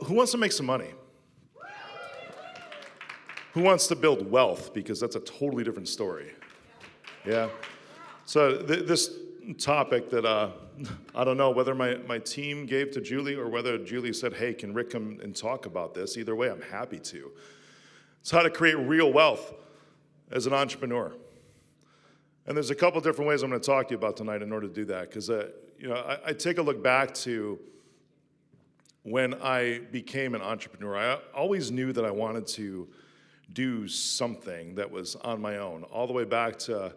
who wants to make some money? Who wants to build wealth? Because that's a totally different story. Yeah. So this topic that I don't know whether my team gave to Julie or whether Julie said, hey, can Rick come and talk about this? Either way, I'm happy to. It's how to create real wealth as an entrepreneur. And there's a couple different ways I'm going to talk to you about tonight in order to do that. Because I take a look back to when I became an entrepreneur. I always knew that I wanted to do something that was on my own, all the way back to,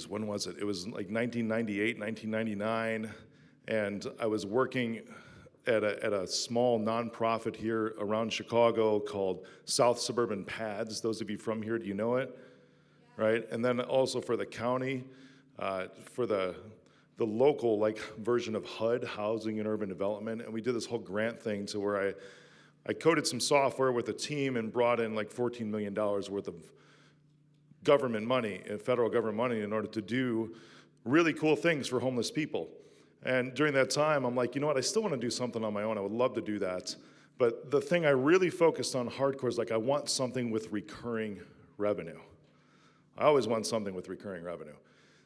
when was it? It was like 1998, 1999, and I was working at a small nonprofit here around Chicago called South Suburban PADS. Those of you from here, do you know it? Right? And then also for the county, for the local version of HUD, Housing and Urban Development, and we did this whole grant thing to where I coded some software with a team and brought in like $14 million worth of government money, federal government money, in order to do really cool things for homeless people. And during that time, I'm like, you know what, I still want to do something on my own. I would love to do that. But the thing I really focused on hardcore is I want something with recurring revenue. I always want something with recurring revenue.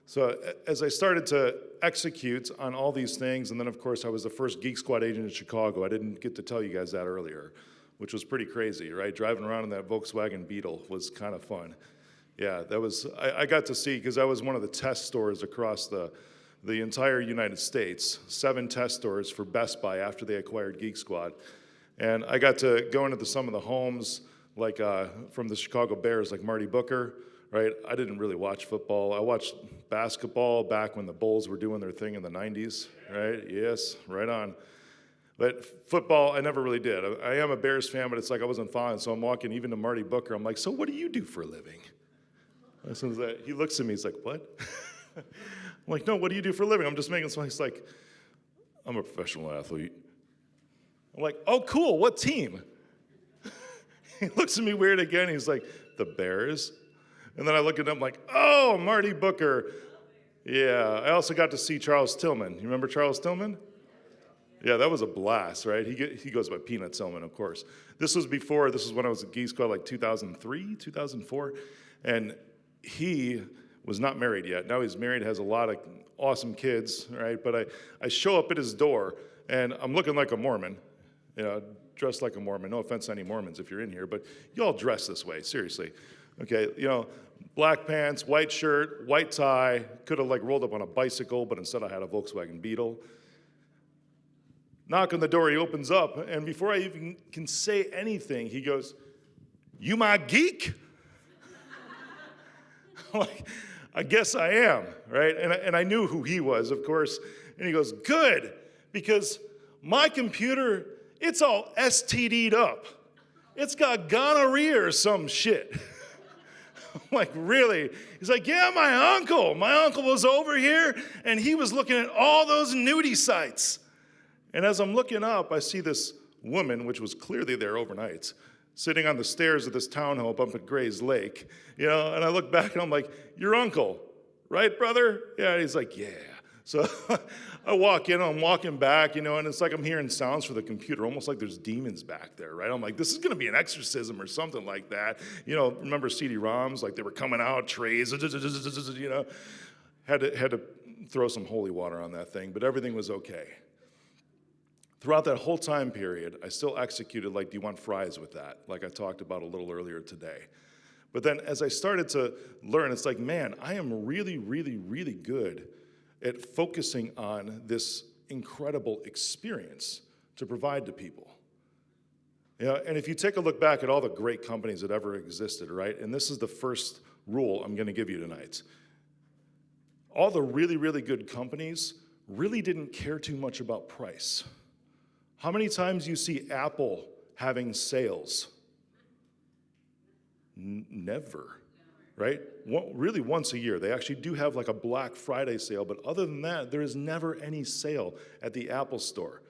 So as I started to execute on all these things, and then of course I was the first Geek Squad agent in Chicago. I didn't get to tell you guys that earlier, which was pretty crazy, right? Driving around in that Volkswagen Beetle was kind of fun. Yeah, that was, I got to see, because I was one of the test stores across the entire United States, 7 test stores for Best Buy after they acquired Geek Squad. And I got to go into some of the homes, from the Chicago Bears, like Marty Booker, right? I didn't really watch football. I watched basketball back when the Bulls were doing their thing in the 90s, right? Yes, right on. But football, I never really did. I am a Bears fan, but it's like I wasn't following. So I'm walking even to Marty Booker. I'm like, so what do you do for a living? As soon as he looks at me, he's like, what? I'm like, no, what do you do for a living? I'm just making something. He's like, I'm a professional athlete. I'm like, oh, cool, what team? He looks at me weird again. He's like, the Bears? And then I look at him like, oh, Marty Booker. Yeah, I also got to see Charles Tillman. You remember Charles Tillman? Yeah, that was a blast, right? He goes by Peanut Tillman, of course. This was when I was at Geek Squad, like 2003, 2004. And he was not married yet. Now he's married, has a lot of awesome kids, right? But I show up at his door, and I'm looking like a Mormon, dressed like a Mormon. No offense to any Mormons if you're in here, but you all dress this way, seriously. Okay, black pants, white shirt, white tie. Could have rolled up on a bicycle, but instead I had a Volkswagen Beetle. Knock on the door, he opens up, and before I even can say anything, he goes, "You my geek?" I'm like, I guess I am, right? And I knew who he was, of course. And he goes, good, because my computer, it's all STD'd up. It's got gonorrhea or some shit. I'm like, really? He's like, yeah, my uncle. My uncle was over here, and he was looking at all those nudie sites. And as I'm looking up, I see this woman, which was clearly there overnight, sitting on the stairs of this townhome up at Gray's Lake, and I look back and I'm like, your uncle, right, brother? Yeah, and he's like, yeah. So I walk in, I'm walking back, and it's like I'm hearing sounds for the computer, almost like there's demons back there, right? I'm like, this is gonna be an exorcism or something like that. Remember CD-ROMs, like they were coming out, trays, had to throw some holy water on that thing, but everything was okay. Throughout that whole time period, I still executed do you want fries with that? Like I talked about a little earlier today. But then as I started to learn, it's like, man, I am really, really, really good at focusing on this incredible experience to provide to people. And if you take a look back at all the great companies that ever existed, right? And this is the first rule I'm going to give you tonight. All the really, really good companies really didn't care too much about price. How many times you see Apple having sales? Never, right? Really once a year. They actually do have a Black Friday sale, but other than that, there is never any sale at the Apple store.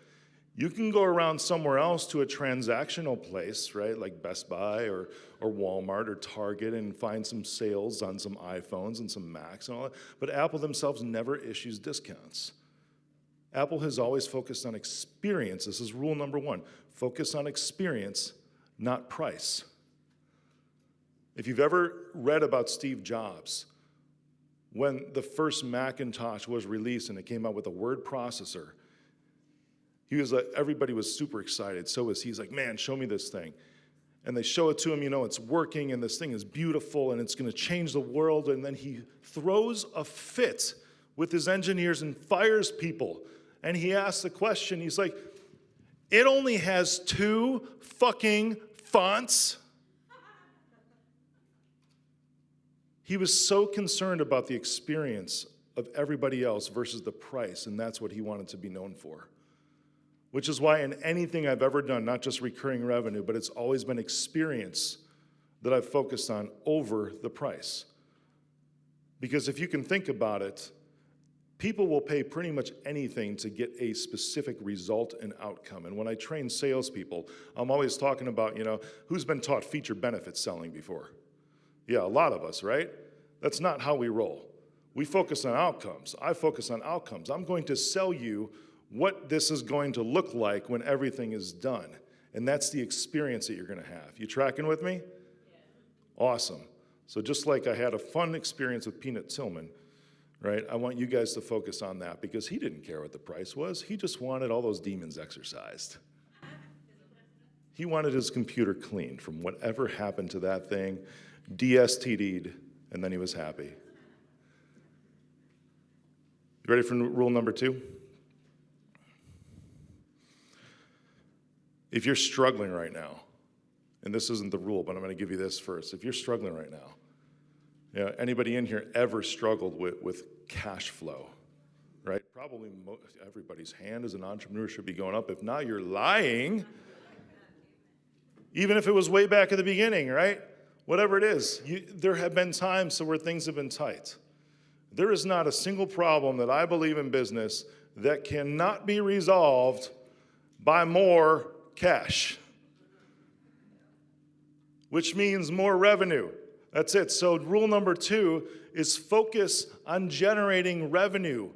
You can go around somewhere else to a transactional place, right, like Best Buy or Walmart or Target, and find some sales on some iPhones and some Macs and all that, but Apple themselves never issues discounts. Apple has always focused on experience. This is rule number one. Focus on experience, not price. If you've ever read about Steve Jobs, when the first Macintosh was released and it came out with a word processor, he was like, everybody was super excited. So was he. He's like, man, show me this thing. And they show it to him, it's working, and this thing is beautiful, and it's going to change the world. And then he throws a fit with his engineers and fires people. And he asks the question, he's like, it only has 2 fucking fonts? He was so concerned about the experience of everybody else versus the price, and that's what he wanted to be known for. Which is why in anything I've ever done, not just recurring revenue, but it's always been experience that I've focused on over the price. Because if you can think about it, people will pay pretty much anything to get a specific result and outcome. And when I train salespeople, I'm always talking about, who's been taught feature benefit selling before? Yeah, a lot of us, right? That's not how we roll. We focus on outcomes. I focus on outcomes. I'm going to sell you what this is going to look like when everything is done. And that's the experience that you're going to have. You tracking with me? Yeah. Awesome. So just like I had a fun experience with Peanut Tillman, right? I want you guys to focus on that because he didn't care what the price was. He just wanted all those demons exorcised. He wanted his computer cleaned from whatever happened to that thing, DSTD'd, and then he was happy. You ready for rule number 2? If you're struggling right now, and this isn't the rule, but I'm going to give you this first. If you're struggling right now, anybody in here ever struggled with cash flow, right? Probably everybody's hand as an entrepreneur should be going up. If not, you're lying. Even if it was way back at the beginning, right? Whatever it is, there have been times where things have been tight. There is not a single problem that I believe in business that cannot be resolved by more cash, which means more revenue. That's it. So rule number 2 is focus on generating revenue,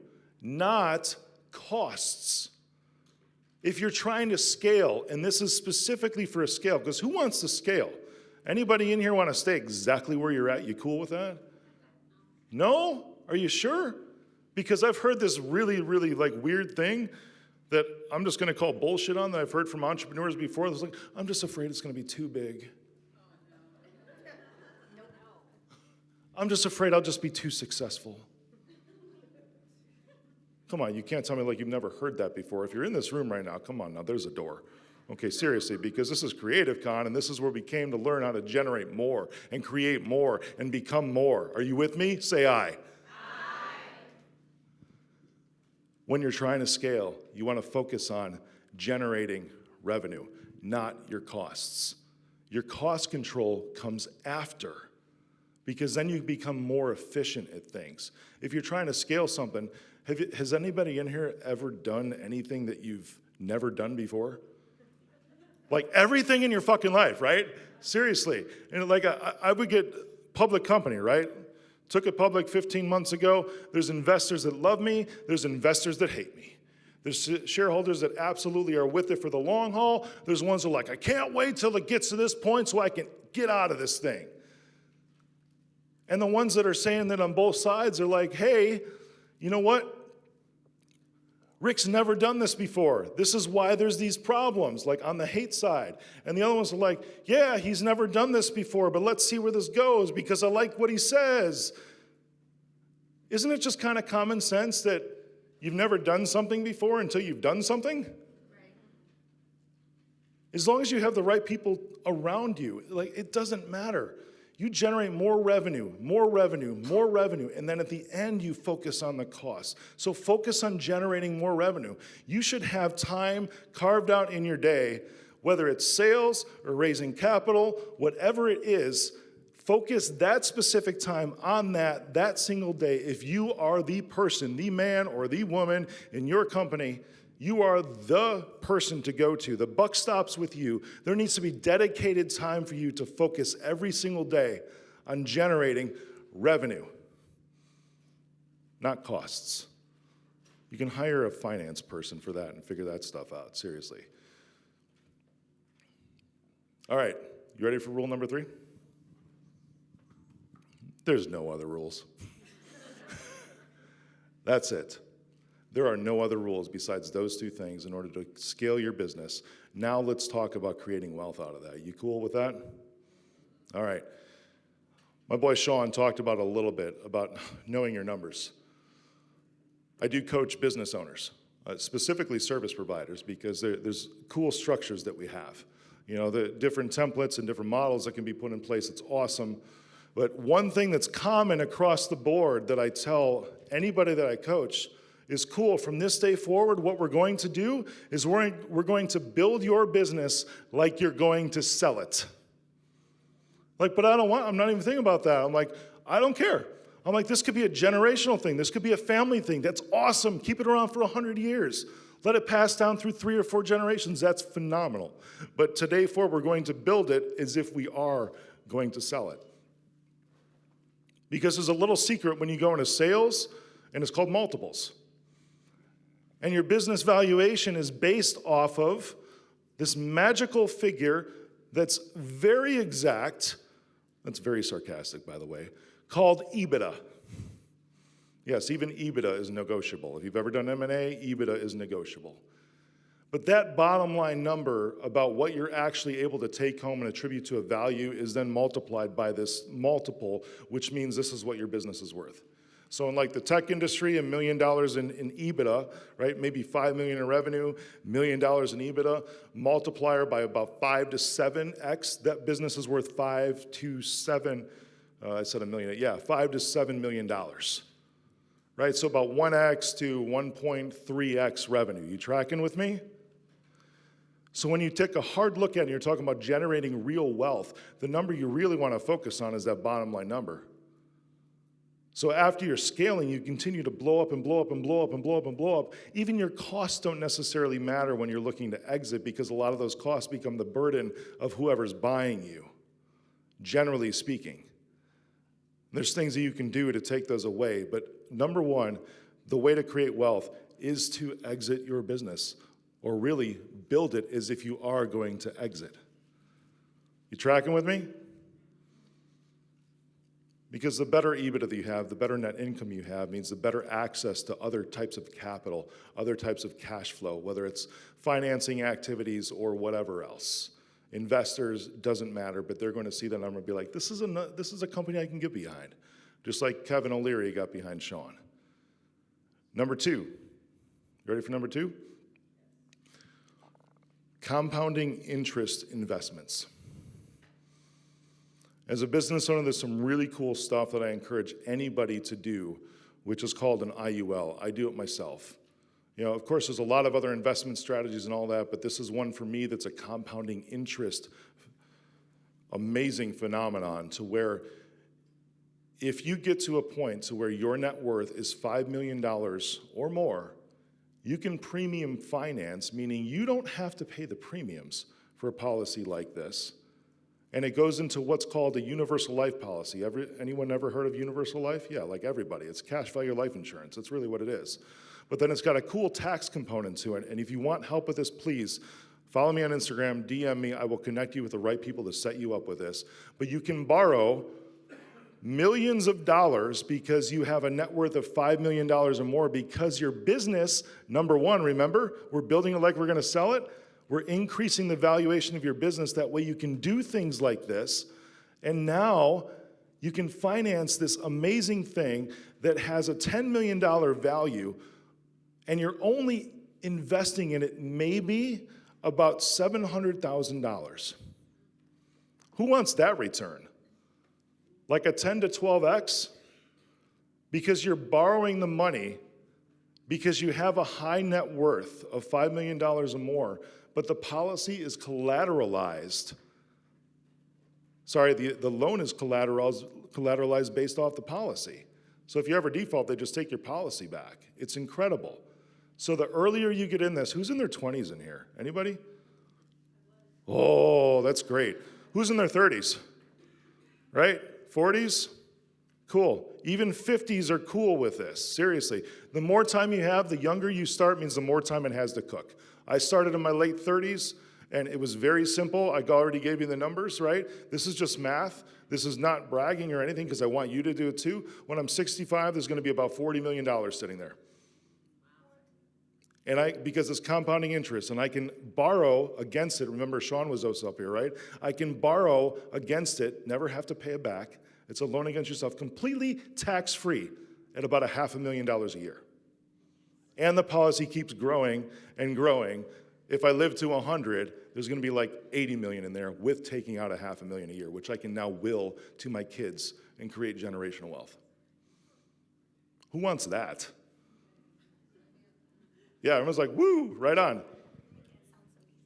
not costs. If you're trying to scale, and this is specifically for a scale, because who wants to scale? Anybody in here want to stay exactly where you're at? You cool with that? No? Are you sure? Because I've heard this really, really weird thing that I'm just going to call bullshit on that I've heard from entrepreneurs before. It's like, I'm just afraid it's going to be too big. I'm just afraid I'll just be too successful. Come on, you can't tell me you've never heard that before. If you're in this room right now, come on now, there's a door. Okay, seriously, because this is Creative Con, and this is where we came to learn how to generate more and create more and become more. Are you with me? Say aye. When you're trying to scale, you want to focus on generating revenue, not your costs. Your cost control comes after, because then you become more efficient at things. If you're trying to scale something, has anybody in here ever done anything that you've never done before? Everything in your fucking life, right? Seriously. And I would get public company, right? Took it public 15 months ago. There's investors that love me. There's investors that hate me. There's shareholders that absolutely are with it for the long haul. There's ones that are like, I can't wait till it gets to this point so I can get out of this thing. And the ones that are saying that on both sides are like, hey, you know what? Rick's never done this before. This is why there's these problems, on the hate side. And the other ones are like, yeah, he's never done this before, but let's see where this goes because I like what he says. Isn't it just kind of common sense that you've never done something before until you've done something? Right. As long as you have the right people around you, it doesn't matter. You generate more revenue, and then at the end, you focus on the cost. So focus on generating more revenue. You should have time carved out in your day, whether it's sales or raising capital, whatever it is, focus that specific time on that single day. If you are the person, the man or the woman in your company, you are the person to go to. The buck stops with you. There needs to be dedicated time for you to focus every single day on generating revenue, not costs. You can hire a finance person for that and figure that stuff out, seriously. All right, you ready for rule number 3? There's no other rules. That's it. There are no other rules besides those 2 things in order to scale your business. Now let's talk about creating wealth out of that. You cool with that? All right. My boy Sean talked about a little bit about knowing your numbers. I do coach business owners, specifically service providers, because there's cool structures that we have. You know, the different templates and different models that can be put in place. It's awesome. But one thing that's common across the board that I tell anybody that I coach is, cool, from this day forward, what we're going to do is we're going to build your business like you're going to sell it. Like, but I'm not even thinking about that. I'm like, I don't care. I'm like, this could be a generational thing. This could be a family thing. That's awesome. Keep it around for 100 years. Let it pass down through 3 or 4 generations. That's phenomenal. But today forward, we're going to build it as if we are going to sell it. Because there's a little secret when you go into sales, and it's called multiples. And your business valuation is based off of this magical figure that's very exact, that's very sarcastic, by the way, called EBITDA. Yes, even EBITDA is negotiable. If you've ever done M&A, EBITDA is negotiable. But that bottom line number about what you're actually able to take home and attribute to a value is then multiplied by this multiple, which means this is what your business is worth. So in like the tech industry, $1 million in EBITDA, right? Maybe $5 million in revenue, $1 million in EBITDA, multiplier by about 5 to 7x. That business is worth 5 to 7. I said $1 million. Yeah, $5 to $7 million. Right? So about 1x to 1.3x revenue. You tracking with me? So when you take a hard look at it and you're talking about generating real wealth, the number you really want to focus on is that bottom line number. So after you're scaling, you continue to blow up and blow up and blow up and blow up and blow up. Even your costs don't necessarily matter when you're looking to exit, because a lot of those costs become the burden of whoever's buying you, generally speaking. There's things that you can do to take those away, but number one, the way to create wealth is to exit your business, or really build it as if you are going to exit. You tracking with me? Because the better EBITDA that you have, the better net income you have, means the better access to other types of capital, other types of cash flow, whether it's financing activities or whatever else. Investors, doesn't matter, but they're going to see the number and be like, this is a company I can get behind. Just like Kevin O'Leary got behind Sean. Number 2. You ready for number 2? Compounding interest investments. As a business owner, there's some really cool stuff that I encourage anybody to do, which is called an IUL. I do it myself. You know, of course, there's a lot of other investment strategies and all that, but this is one for me that's a compounding interest, amazing phenomenon, to where if you get to a point to where your net worth is $5 million or more, you can premium finance, meaning you don't have to pay the premiums for a policy like this. And it goes into what's called a universal life policy. Anyone ever heard of universal life? Yeah, like everybody. It's cash value life insurance. That's really what it is. But then it's got a cool tax component to it. And if you want help with this, please follow me on Instagram, DM me. I will connect you with the right people to set you up with this. But you can borrow millions of dollars because you have a net worth of $5 million or more, because your business, number one, remember, we're building it like we're going to sell it. We're increasing the valuation of your business. That way you can do things like this. And now you can finance this amazing thing that has a $10 million value, and you're only investing in it maybe about $700,000. Who wants that return? Like a 10 to 12x? Because you're borrowing the money because you have a high net worth of $5 million or more, but the policy is collateralized. Sorry, the loan is collateralized based off the policy. So if you ever default, they just take your policy back. It's incredible. So the earlier you get in this, who's in their 20s in here? Anybody? Oh, that's great. Who's in their 30s? Right? 40s? Cool. Even 50s are cool with this. Seriously. The more time you have, the younger you start means the more time it has to cook. I started in my late 30s, and it was very simple. I already gave you the numbers, right? This is just math. This is not bragging or anything because I want you to do it too. When I'm 65, there's going to be about $40 million sitting there. And because it's compounding interest, and I can borrow against it. Remember, Sean was also up here, right? I can borrow against it, never have to pay it back. It's a loan against yourself, completely tax-free at about $500,000 a year. And the policy keeps growing and growing. If I live to 100, there's going to be like 80 million in there with taking out $500,000 a year, which I can now will to my kids and create generational wealth. Who wants that? Yeah, everyone's like, woo, right on.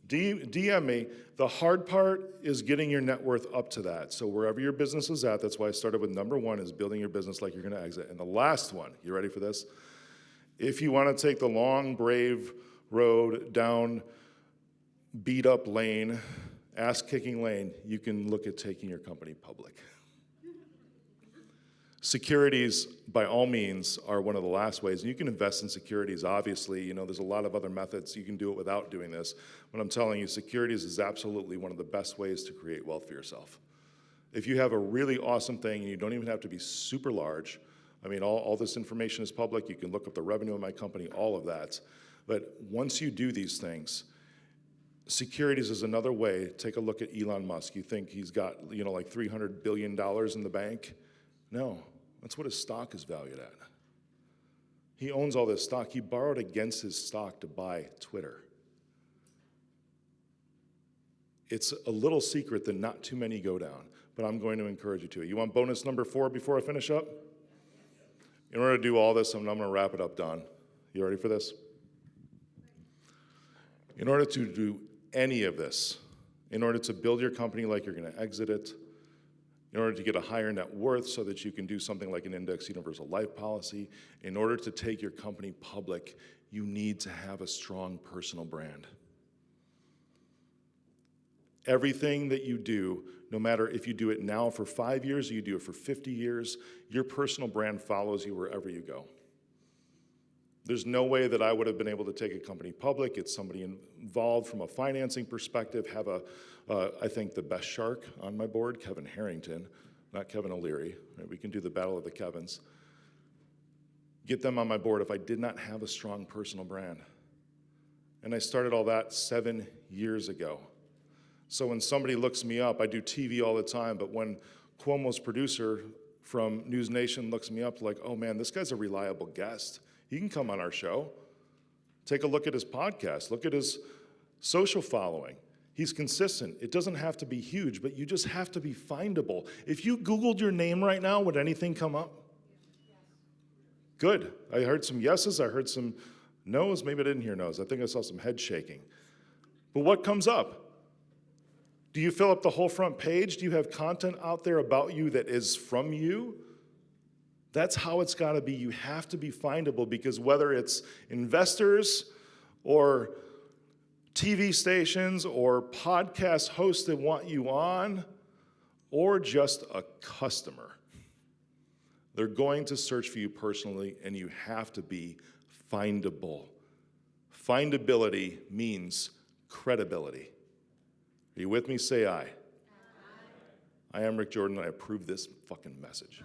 DM me. The hard part is getting your net worth up to that. So wherever your business is at, that's why I started with number one is building your business like you're going to exit. And the last one, you ready for this? If you want to take the long, brave road down beat-up lane, ass-kicking lane, you can look at taking your company public. Securities, by all means, are one of the last ways. And you can invest in securities, obviously. You know, there's a lot of other methods. You can do it without doing this. But I'm telling you, securities is absolutely one of the best ways to create wealth for yourself. If you have a really awesome thing, and you don't even have to be super large, I mean, all this information is public. You can look up the revenue of my company, all of that. But once you do these things, securities is another way. Take a look at Elon Musk. You think he's got, you know, like $300 billion in the bank? No. That's what his stock is valued at. He owns all this stock. He borrowed against his stock to buy Twitter. It's a little secret that not too many go down, but I'm going to encourage you to. You want bonus number 4 before I finish up? In order to do all this, I'm going to wrap it up, Don. You ready for this? In order to do any of this, in order to build your company like you're going to exit it, in order to get a higher net worth so that you can do something like an index universal life policy, in order to take your company public, you need to have a strong personal brand. Everything that you do, no matter if you do it now for 5 years or you do it for 50 years, your personal brand follows you wherever you go. There's no way that I would have been able to take a company public, get somebody involved from a financing perspective, have I think the best shark on my board, Kevin Harrington, not Kevin O'Leary. Right? We can do the battle of the Kevins. Get them on my board if I did not have a strong personal brand. And I started all that 7 years ago. So when somebody looks me up, I do TV all the time, but when Cuomo's producer from News Nation looks me up, like, oh man, this guy's a reliable guest. He can come on our show. Take a look at his podcast. Look at his social following. He's consistent. It doesn't have to be huge, but you just have to be findable. If you Googled your name right now, would anything come up? Good. I heard some yeses. I heard some no's. Maybe I didn't hear no's. I think I saw some head shaking. But what comes up? Do you fill up the whole front page? Do you have content out there about you that is from you? That's how it's got to be. You have to be findable because whether it's investors or TV stations or podcast hosts that want you on or just a customer, they're going to search for you personally and you have to be findable. Findability means credibility. Are you with me? Say aye. I am Rick Jordan and I approve this fucking message.